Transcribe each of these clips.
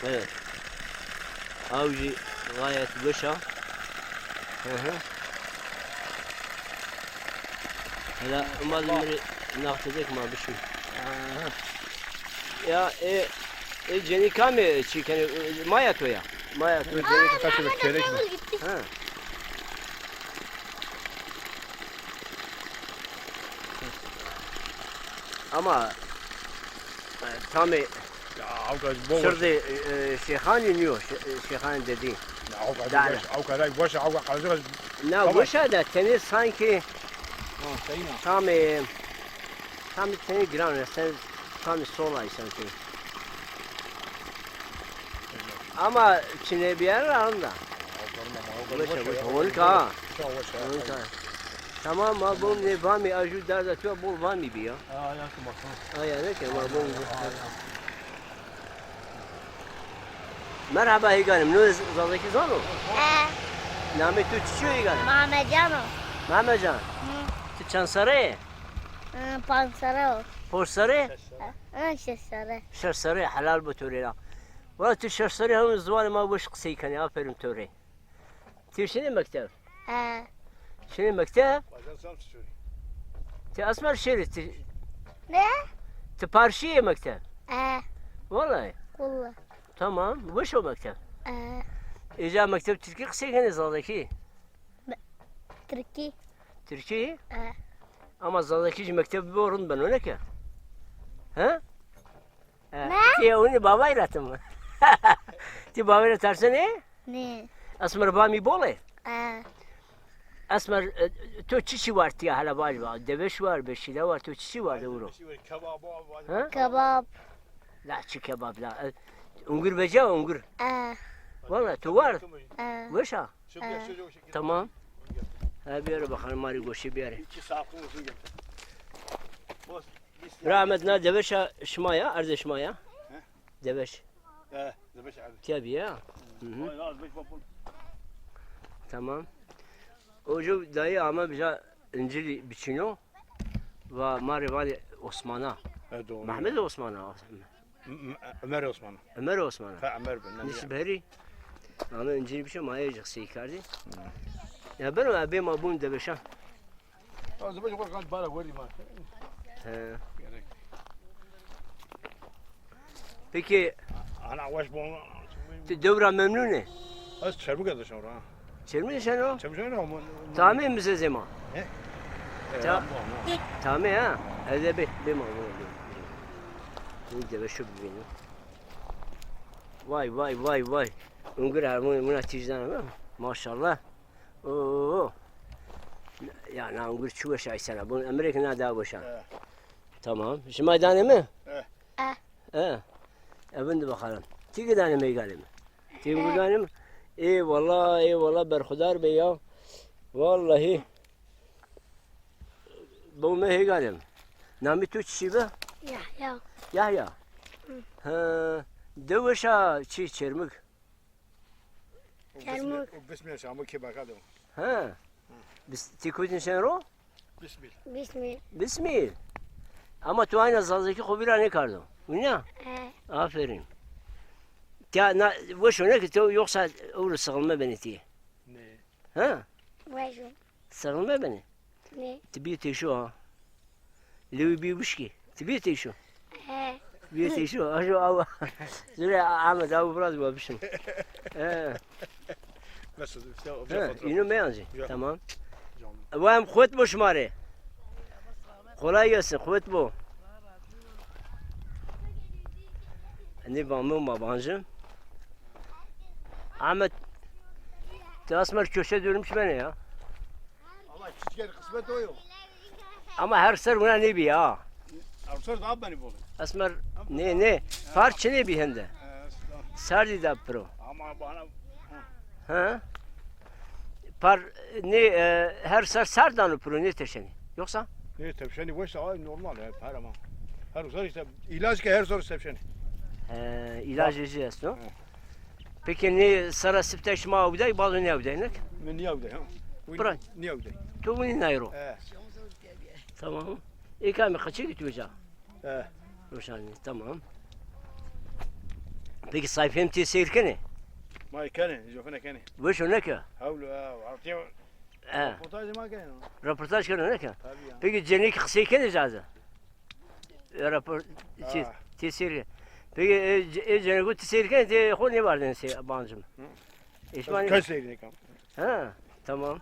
Evet. Avcı gayet boşa. Hı. Hala umarım biri nakledek mi abi şimdi? Ya Cenika mı çiğken Maya toya? Maya toya Cenika kaçırdık çeyrek mi? Ha. Ama tam Ya avkaj boş. şurada şeyhan iniyor, şeyhan dedi. Ya avkaj Dale. boş. Avkaj boş. Avkaj kalacak. Ne Tamam. boşa da tenis sanki Ha sayın ha. tam teni giran sen tam solay sanki. Ama Çin'e bir yer var onda. Volka. Tamam ma bu ne vami aju da tu bol vami biya. Ha yansın baksana. Ay ne ki ma bu. Merhaba higanim. Ne zaldaki zano? Name tu çiçeği higanim. Mahmedjano. Mehmetcan. Tu çansare? Pansaro. Porsare? Şesare. Şersare halal bu törela. Valla tu şersare هم زوال ما وش قصي كان aferin töre. Tu şunu mektep? Şunu mektep? Bazen sen söyle. Tu asmer şeri Ne? tu parşiye mektep. Vallahi. Kulla. Tamam. وش o mektep? İca mektep Türkiye قصي كان زادaki. Türkiye. Türkiye? Ama zaldaki mektebi bir orun ben öyle ki. Ha? Ne? Ti onu babayla mı? Ti babayla tersene? Ne? Asmer bami bole. Asmer to çişi var ti hala var. Deveş var, beşile var. To çişi var doğru. Kebabı var. Ha? Kebap. La çi kebap la. Ungur beca ungur. Valla tu var. Veşa. Tamam. Ha bir yere bakalım mari goşi bir yere. 2 saat uzun getir. Rahmetna deveşa şmaya, arz şmaya. Deveş. Deveş abi. Tabii ya. Tamam. Ocu dayı ama bize İncil biçiniyor. Ve marivali Osman'a. Mehmet Osman'a. Ömer Osman. Ömer Osman'a. Ha Ömer ben. Nisberi. Ama İncil biçiniyor mayacık seykardi. Ya ben o abim abun deveşa. Az önce korkan bana göreyim ha. Peki Ana waş bon. devra memnun ne? Az çabuk geldi sonra. Çelmi sen o? Çabuk sonra. Tamam mı zema? He? Tamam. Tamam ha. Hadi be ma bu deve şu benim. Vay. Ungur harmoni ticdan ama maşallah. Oo. Ya na ungur çuva şey sana. Bu Amerika'na daha boşan. Tamam. Şimdi maydane mi? Evin de bakalım. Tiki tane mi galim? Tiki tane mi? Eyvallah berhudar bey ya. Vallahi. Bu me galim. Nami tu çiğbe? Ya. Ha, dövüşa çiğ çermik. Çermik. Bismillah şamı ki bakalım. Ha. Biz tikudin sen ro? Bismillah. Bismil. Ama tu aynı zaldaki kubira ne kardı? Ne? Aferin. Ya na boş ne ki tu yoksa öyle sıkılma beni diye. Ne? Ha? Vejo. Sıkılma beni. Ne? Tibi teşo ha. Levi bir buşki. Tibi teşo. Bir teşo. Ajo Allah. Zure Ahmet abi biraz babişim. Nasıl? İnum beğenci. Tamam. Bu hem kuvvet bu şumare. Kolay gelsin kuvvet bu. Ne babamın babancım. Ahmet. Tasmer köşe dönmüş beni ya. Allah çizgiler kısmet o yok. Ama her ser buna ne bir ya. Arsar daha beni bol. Asmer ne? Parça ne bir hem de. Sardi da pro. Ama bana Ha? Par ne her sardan pro ne teşeni. Yoksa? ne tepşeni boş ay normal hep her ama. Her zor işte ilaç ki her zor tepşeni. İlaç edeceğiz no? Peki ne sara sipteş ma uday bazı ne uday ne? Men niye avde ha? Bırak. Niye avde? Tu bunu nayro. He. Tamam. İkame kaçı gidiyor. He. Roşani tamam. Peki sayfam te seyir kene? ما كان جوفنا كان Vış o ne ki? حاولوا عرفتي Ha, بوتاج ما كان röportaj kene ne ki? طبيعي Peki cenik kısayı kene zaten? Rapor, te seyir. Peki cenik te seyir kene te ho ne vardı ne bancım? İşmani. كسر كم Ha, tamam.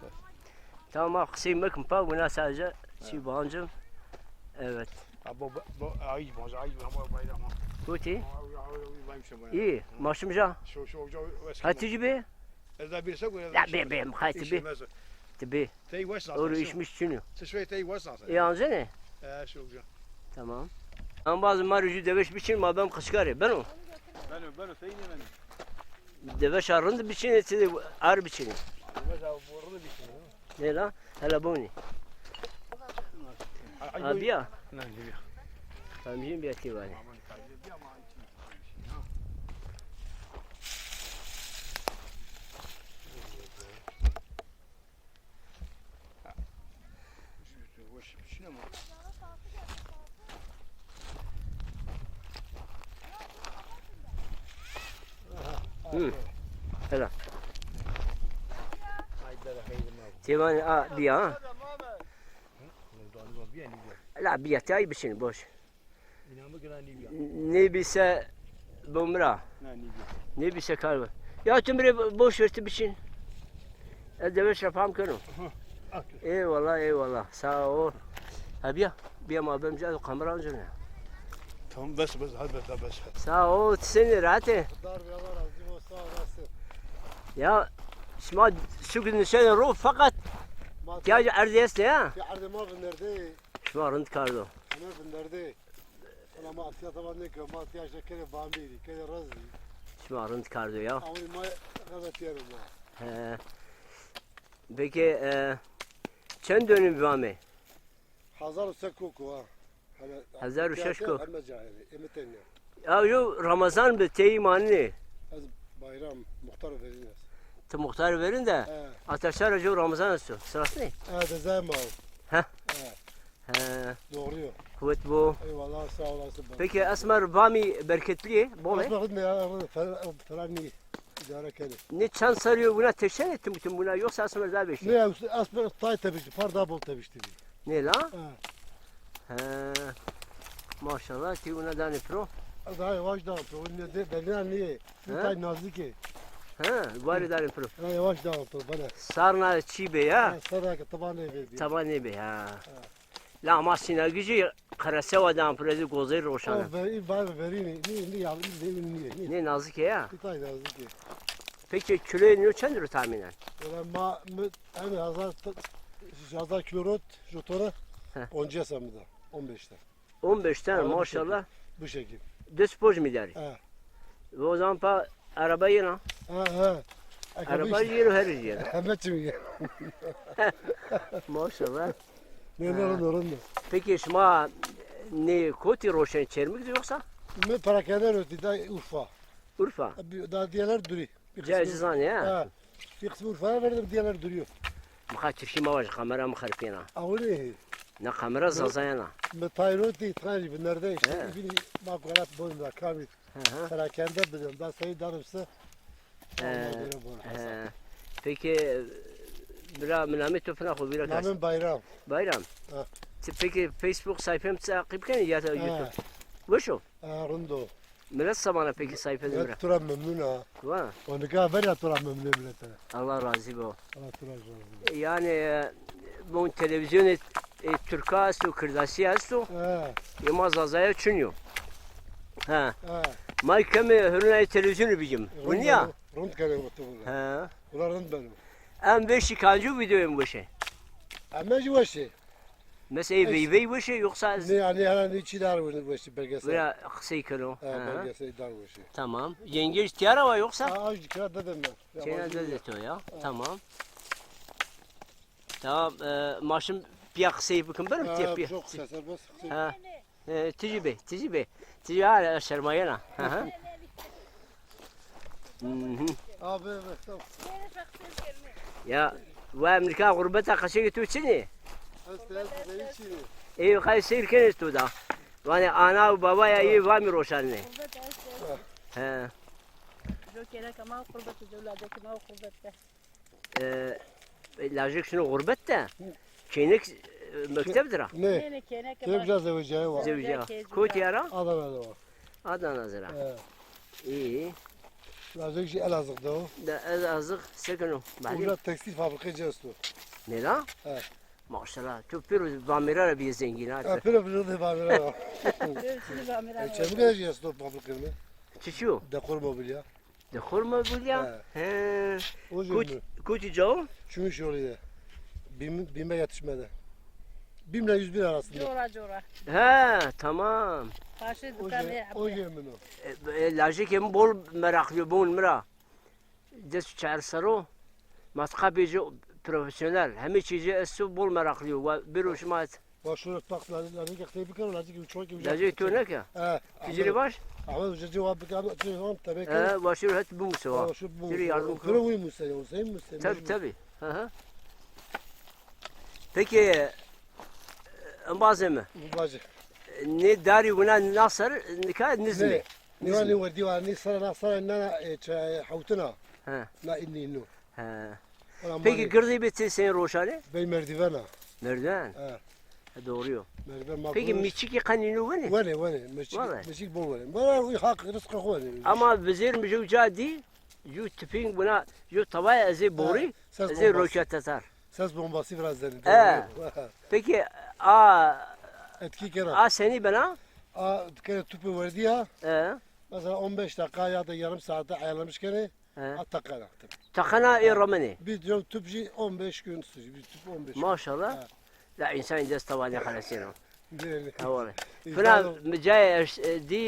Tamam kısayı mıkım pa buna sadece şey bancım. Evet. ابو عايز موز عايز هم بايرام Kuti. بايمشي İyi. Maşımca. شو جو Hatice be. اذا بيرسقوا Ya be mkhayti be. Tabi. تي وسع Oru işmiş çünü. تشوي تي وسع İyi ne? شو جو Tamam. Ama bazı marıcı deveş biçin ma ben kışkarı. Ben o. بنو ثيني بنو Deveş arındı biçin etse ar biçin. بس ورنا بيشي Ne la? Hala buni. Abi ya. نعم جميل Tamam bir eti var. شنو Hala. Tevan bir ya. La bir eti ay biçin boş. Ne bilse bumra. Ne bilse kalbi. Ya tümre boş verti biçin. Deveş yapam konu. Eyvallah eyvallah. Sağ ol. Abi ya. Bir ama ben cahil kamera önce. تمام بس هذا بس Sağ ol. Seni rahat et. Dar bir Allah razı olsun, sağ olasın. Ya şimdi şu gün sen ruh fakat ya erdiyeste ya. في عرض ما بنردي Şu arınt kardo. انا بنردي انا ما اطيا طبعا لك ما اطيا شكل بامبيري كذا رزي Şu arınt kardo ya. اول ما غلط يا رب He. Peki çen dönüm var mı? حضر سكوكو ها Hazar Uşaşko. هم جاهلي امتين Ya yo Ramazan bir teyimanı. از bayram muhtar veriniz. Te muhtar verin de He. ateşler acı Ramazan üstü. Sırası ne? Hadi zaman. Heh. He. He. Doğru. Kuvvet bu. Eyvallah sağ olasın. Peki Esmer Vami bereketli bol he? Asma ya falan idare kedi. Ne çan sarıyor buna teşen ettim bütün buna yoksa Esmer daha beşi. Ne ya asma tay tabişti. Farda bol tabişti. Ne la? He. He. Maşallah ki buna da ne pro. Daha yavaş da yapıyor. Ne de ben niye? He? Tay nazik ki. He. Var da ne pro. Daha yavaş da yapıyor bana. Sarna çiğ be ya. Sana ki taban ne verdi. Taban ne be ha. La ama sinagıcı karase vadan prezi gozayı roşanı. O veri var verini. Ne ya niye? Ne nazik ya. Bir tay nazik ki. Peki kiloyu ne ölçendir tahminen? Öyle ma hani hazar kilorot jotora He. 10 samida 15'te. 15 tane Öyle bir maşallah. Bu şekil. Despoj mi der? He. Ve o zaman pa araba yine. Ha. Araba yeri her yeri. Hemen ya. Maşallah. Ne orunda. Peki şma ne koti roşen çermik yoksa? Ne parakender ötü da Urfa. Urfa. Daha diğerler duruyor. Bir kısmı- Cazizan ya. Ha. Bir kısmı Urfa'ya verdim diğerler duruyor. Mıha çirki mavaj kamera mıharpiyana. Avni. Ne kamera zazayana. Me tayroti tranji bunlarda işte. He. İbini makulat boyunda kamit. Hı hı. Parakender dedim. Ben sayı darımsa. He. Peki bira minami topuna ko bira kas. Namen bayram. Bayram. Ha. Peki Facebook sayfam takip kene ya da Ha. YouTube. Vuşo. Rundo. Millet zamana peki sayfam bira. Ya tura memnuna. Va. Onu kadar ya tura memnun millete. Allah razı olsun. Allah tura razı. Yani bu televizyon Türk astu, Kırdasi astu, Ha. yemaz azaya çünüyor. Ha. Ha. Maykemi hürnay televizyonu bizim. Bu niye? Rund kare otu bu. Ha. Ular rund benim. Em beşi kancı videoyum bu şey. Ama jwaşı. Mesela vey bu şey yoksa Ne yani herhalde içi dar bu işi belgesel. böyle kısa kilo. Ha belgesel dar bu işi. Tamam. Yenge ihtiyara var yoksa? Ha az dikkat dedim ben. Çene de ya. Tamam. Tamam. Maşım bir kısayı bakın benim Ha tepki. çok serbest. Ha. Tecrübe. Tecrübe hala şermayana. Hı hı. Abi evet tamam. Ya bu Amerika gurbeta kaça götürsün? Hasta değişti. İyi kaysir kene tuda. Yani ana ve baba ya iyi var mı roşanne? He. جو كينك ما قربت جولادك ما قربت Lajik şunu gurbette. Çeyrek mekteptir ha. Ne? نيني كينك Çok güzel zevciye var. Zevciye. Kut yara. Adana'da var. Adana zira. İyi. Lazım ki Elazığ'da o. Da az azık sekunu. Bari. Burada tekstil fabrikacı o. Ne la? Evet. Maşallah. Tüpür vamira bir zengin ha. Apır bir de fabrika var. شنو بعمل Çabuk geleceğiz o fabrikanı. Çiçu. Dekor mobilya. De kurma bu ya. He. O Kut cümle. kut jo. Çünkü şu oluyor. Bime yetişmedi. Bimle 101 arasında. جورا جورا He tamam. فاشي O دكان cümle o. Lajik hem bol meraklı bol mera. Des çarsaro. Matkabıcı profesyonel. Hem çiğce esu bol meraklı ve bir hoşmat. Başvuru taklarını lazım ki tebrik ederim lazım ki çok iyi. Lajik tu ne ki? Ticari baş? Ahmet Hoca cevap bekliyor. Tamam tabii ki. Başvuru hep bu musa. Şu bu. Biri yardım Kırı uyum sen o sen misin? Tabii tabii. Hı hı. Peki bazı mı? Bacı. Ne dari buna nasır nikah nizmi. نيواني وديواني صار اننا حوتنا Ha. لا اني انه Ha. ولا Peki ماني gırdı bitti senin roşani? بين مردفانا Nereden? اه Doğru. مردفان ما Peki miçiki kanını var ne? وين مشيك والله. مشيك بول وين ولا يحق رزق اخواني Ama vizir mücevca değil. Yu tipin buna yu tavaya ezi bori. Ses Ezi bombası. roket atar. Ses bombası biraz zeni. Peki Etki kere. seni bana? Kere tüpü verdi ya. E, Mesela 15 dakika ya da yarım saatte ayarlamış kere. e. Atakana. Takana iramani. Bir diyorum tüpçü 15 gün sürüyor. Bir tüp 15 gün. Maşallah. Ha. La insan dest tavanya halasino. Değil. Havale. İnsan- Fına mecay di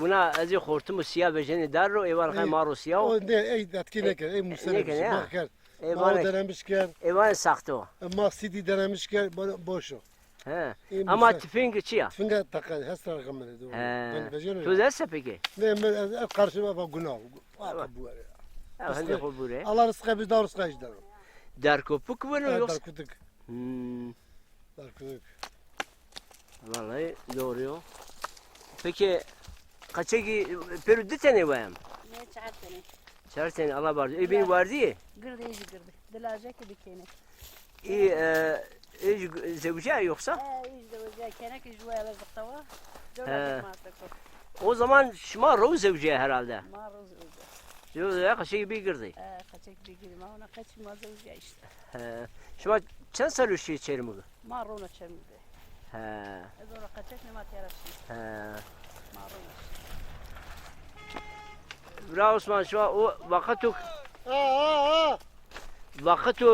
buna ezi hortumu siyah bejeni darro evan kay maro siyah. O ne etki ne kere? Ne kere ya? Bakar. Mao Evan denemişken, evan sakto. ama CD denemişken boş o. He. İyi Ama misal. tipin çiya. Finge takar, hesar kamera. He. Tu desse peki? Ne ben karşıma bak günah. Bak bu var ya. Ha hande kubure. Allah rızkı biz de rızkı işte. Der kopuk bunu Dar yoksa. kutuk. Hmm. Dar kutuk. Vallahi doğru. Peki kaçaki perüdü tane var mı? ne çarptın Çar sene Allah vardı. Ebin vardı ya. قرد يجي قرد دلاجك بكينك İyi zevciye yoksa? يجي وجا كينك جوا على الزقتوا ها. جولادك ما تكو O zaman şıma roz zevciye herhalde. ما رز وجا Yok ya kaçaki bir girdi. خشك بيجي ما هنا خش ما زوجا işte Şıma çen sarı şey içerim bunu. ما رونا شمده He. هذول خشك ما تعرفش He. ما رونا Bra Osman şu o vakatu Ha. vakatu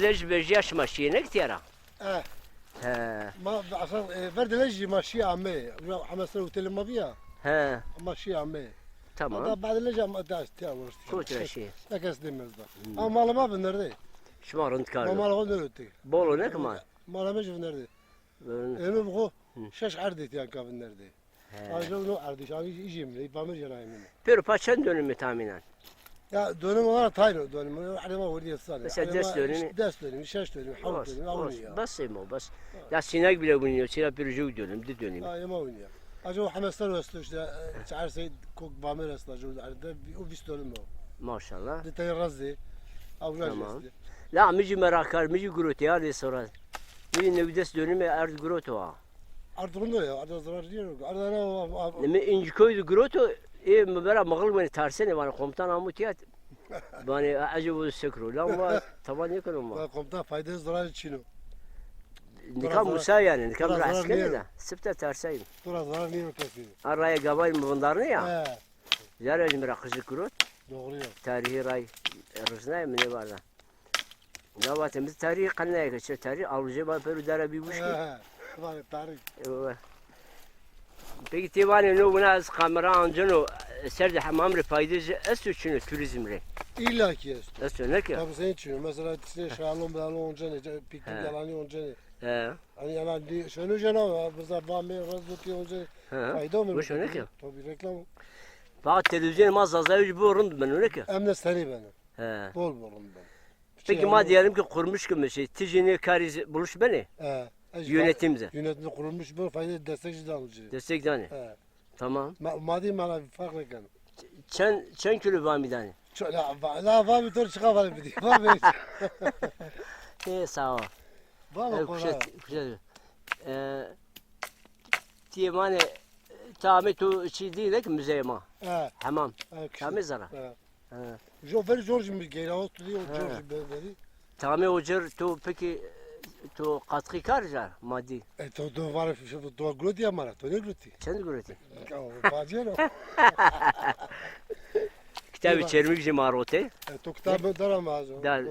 lej bejiya şıma şeyine gitiyara. Ha. He. ما عشان فرد لجي ماشي عمي حماس لو تلم بيها He. ماشي عمي هذا Tamam. بعد اللجا ما داش تاور Kutra şey. لكن ديمز ده اما مالا ما بنردي Şıma ما rıntkarlı. مالا هو نردي Bolo ne kıma? مالا مش بنردي Böyle. انو بخو شاش عردي تيان كاف نردي He. اجو نو عردي شان يجي من يبامر جرايم Pero paçan dönümü tahminen. يا دونم ولا تايرو دونم على ما ودي الصالح Mesela ders dönemi- دس دونم شاش دونم حول Bas, دونم bas, اونيا bas emo, bas. Ya sinek bile biniyor, sinek bir jug dönüm, di dönüm. اه يا ما اونيا اجو حماس لو استوش تعرف سيد كوك بامر اصلا جو عرده وبيس دونم Maşallah. دي تاي رزي او Tamam. جاي La mici merakar, mici grutu ya de sonra. Mici nevdes dönümü erd grutu ha. Artık ne ya? Artık zarar diyor. Artık ne? Nemi inci koydu grutu, mbera mağıl beni tersene bana komutan amutiyat. Bana acaba sekru. Lan var, taban yakınım var. Komutan faydalı zarar için o. Nikah Musa yani, nikah biraz askeri zarar de. Sıpta terseyim. Dur zarar niye kesiyor? Araya gabay mı bunlarını ya. He. Zara merakıcı grut. Doğru ya. Tarihi ray rıznay mı ne var da. Davatımız tarihi kanına geçer. Tarihi alıcı var peru dara bir buş ki. He. Var tarih. Peki tevani no buna az kamera ancano serde hamam re faydacı esu çünü turizm re. İlla ki jest. Esu ne ki? Tabii senin için. Mesela işte şalom belalom onca ne, piknik He. yalanı onca ne. He. Hani yani şunu cana bize bağımlı razbuti onca He. fayda mı? Bu şu ne ki? Tabii reklam. Fakat televizyon maz azayıcı bu rund ben öyle ki. Emne seni benim. He. Bol bol ben. Peki ma diyelim ki kurmuş gibi şey. Ticini kariz buluş beni. He. Yönetimde. Yönetimde kurulmuş bu fayda destekçi de alıcı. Destek tane. He. Tamam. Maddi mala bir fark ne kan? çen kilo var midani? لا va bir tur çıkamadım bir diye. Va bir. Sağ ol. Va mı kona? Güzel. Tiyemane tamir tu çi değil ki müzeye ma. Ha. Hamam. Ha. Tamir zara. Ha. Ha. Jo ver George mi gelen o tutuyor George beni. Tamir ucur tu peki tu katkı karcar maddi. To var şu to groti amara to ne groti? Çend gureti. O bacero. Kitabı çermik jimarote. To kitabı daramaz.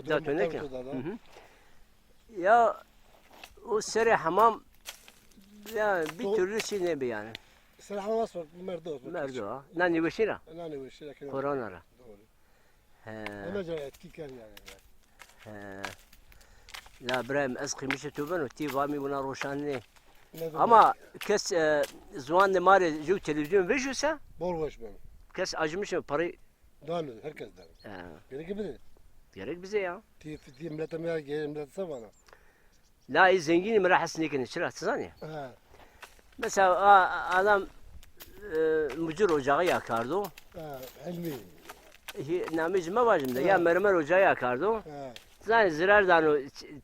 Da tönek ya. Ya o sere hamam ya bir türlü şey ne be yani. Selam olsun merdo. Merdo ha. Nani beşira. Nani bu şey lakin. Koronara. Doğru. He. Ama cana etki kan yani. He. La Brem ez kıymışı tüben o ti vami buna roşan ne. Ne Ama kes zuan ne mare ju televizyon vejüse bol boş ben. kes acımış mı parayı Dağılır herkes dağılır. Gerek gibi. gerek bize ya. Ti milletim ya gelin millet sabana. La zenginim rahatsız ne çıra tsani. Ha. Mesela adam mücür ocağı yakardı. Ha. Elmi. Namıcı mavacımda ya mermer ocağı yakardı. Ha. Zani zirardan o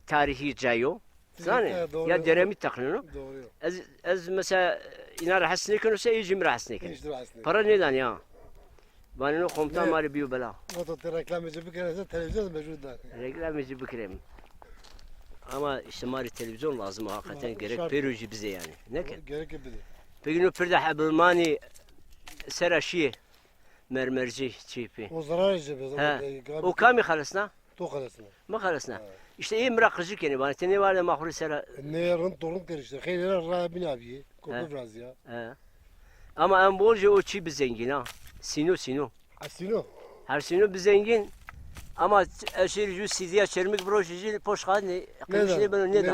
tarihi cayo. Zani doğru. ya deremi takınıyor. Doğru. Ez mesela ina rahatsız ne kanıyorsa iyicim rahatsız ne Hiç durasın. Para neden ya? Bana ne komutan Ne? mari biyo bela. O da reklamcı bir kere televizyon mevcut da. Reklamcı bikrem. Ama işte mari televizyon lazım hakikaten Şart. gerek peruji bize yani. Ne ki? Gerek gibi. Peki no perde habilmani seraşi mermerci çipi. O zarar edici bir He. zaman. O kami halasna? To kalasına. Ma halasna. İşte iyi mırakıcı yani bana teni var da mahvur sera. Ne yarın torun karıştı. Hayır Rabin abi. He. Kopu biraz ya. Ama en bolca o çi bir zengin ha. Sino. Asino. Her sino bir zengin. Ama eşir yüz sidiye çermik brojeci poş ne? Neden? Ne